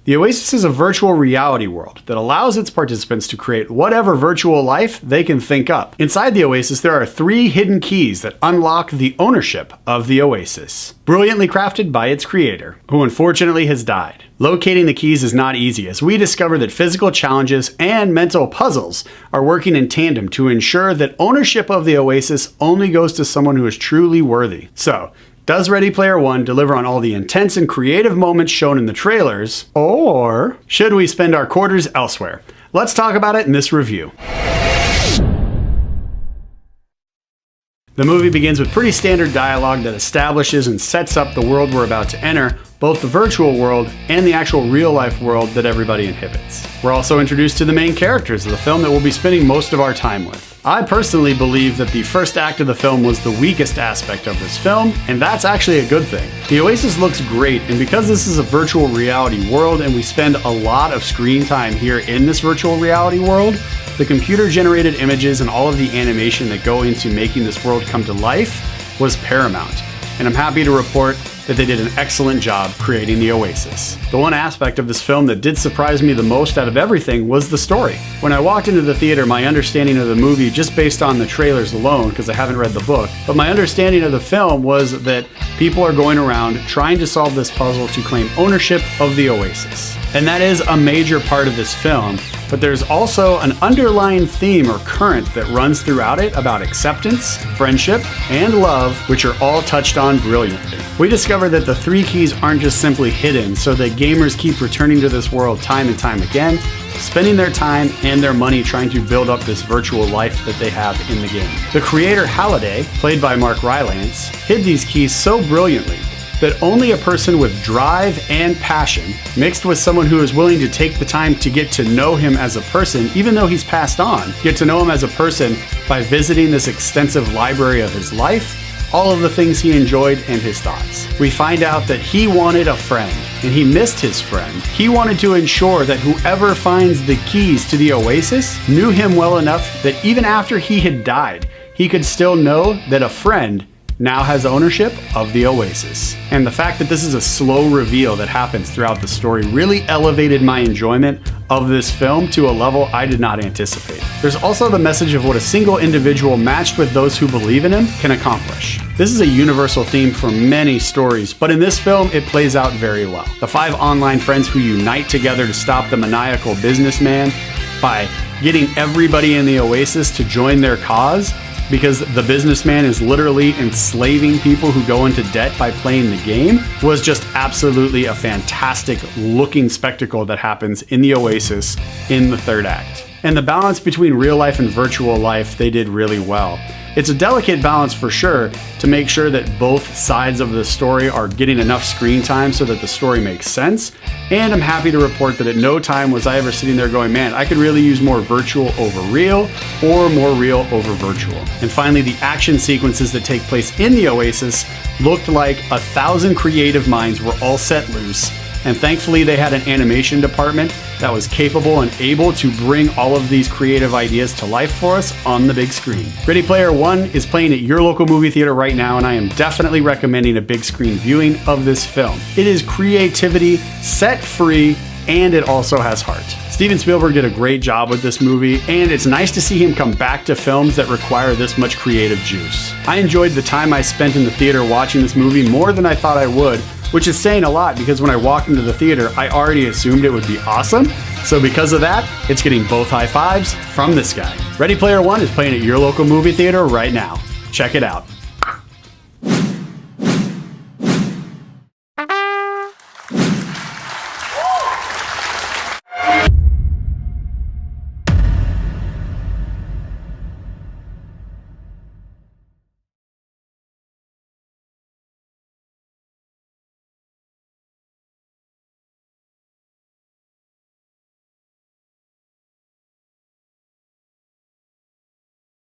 The Oasis is a virtual reality world that allows its participants to create whatever virtual life they can think up. Inside the Oasis, there are 3 hidden keys that unlock the ownership of the Oasis, brilliantly crafted by its creator, who unfortunately has died. Locating the keys is not easy, as we discover that physical challenges and mental puzzles are working in tandem to ensure that ownership of the Oasis only goes to someone who is truly worthy. So, does Ready Player One deliver on all the intense and creative moments shown in the trailers, or should we spend our quarters elsewhere? Let's talk about it in this review. The movie begins with pretty standard dialogue that establishes and sets up the world we're about to enter, both the virtual world and the actual real-life world that everybody inhabits. We're also introduced to the main characters of the film that we'll be spending most of our time with. I personally believe that the first act of the film was the weakest aspect of this film, and that's actually a good thing. The Oasis looks great, and because this is a virtual reality world and we spend a lot of screen time here in this virtual reality world, the computer-generated images and all of the animation that go into making this world come to life was paramount. And I'm happy to report that they did an excellent job creating the Oasis. The one aspect of this film that did surprise me the most out of everything was the story. When I walked into the theater, my understanding of the movie, just based on the trailers alone, because I haven't read the book, but my understanding of the film was that people are going around trying to solve this puzzle to claim ownership of the Oasis. And that is a major part of this film, but there's also an underlying theme or current that runs throughout it about acceptance, friendship, and love, which are all touched on brilliantly. We discover that the 3 keys aren't just simply hidden, so that gamers keep returning to this world time and time again, spending their time and their money trying to build up this virtual life that they have in the game. The creator Halliday, played by Mark Rylance, hid these keys so brilliantly that only a person with drive and passion, mixed with someone who is willing to take the time to get to know him as a person, even though he's passed on, get to know him as a person by visiting this extensive library of his life, all of the things he enjoyed and his thoughts. We find out that he wanted a friend, and he missed his friend. He wanted to ensure that whoever finds the keys to the Oasis knew him well enough that even after he had died, he could still know that a friend now has ownership of the Oasis. And the fact that this is a slow reveal that happens throughout the story really elevated my enjoyment of this film to a level I did not anticipate. There's also the message of what a single individual matched with those who believe in him can accomplish. This is a universal theme for many stories, but in this film it plays out very well. The 5 online friends who unite together to stop the maniacal businessman by getting everybody in the Oasis to join their cause, because the businessman is literally enslaving people who go into debt by playing the game, was just absolutely a fantastic looking spectacle that happens in the Oasis in the 3rd act. And the balance between real life and virtual life, they did really well. It's a delicate balance for sure to make sure that both sides of the story are getting enough screen time so that the story makes sense. And I'm happy to report that at no time was I ever sitting there going, man, I could really use more virtual over real or more real over virtual. And finally, the action sequences that take place in the Oasis looked like 1,000 creative minds were all set loose. And thankfully they had an animation department that was capable and able to bring all of these creative ideas to life for us on the big screen. Ready Player One is playing at your local movie theater right now, and I am definitely recommending a big screen viewing of this film. It is creativity set free, and it also has heart. Steven Spielberg did a great job with this movie, and it's nice to see him come back to films that require this much creative juice. I enjoyed the time I spent in the theater watching this movie more than I thought I would, which is saying a lot because when I walked into the theater, I already assumed it would be awesome. So because of that, it's getting both high fives from this guy. Ready Player One is playing at your local movie theater right now. Check it out.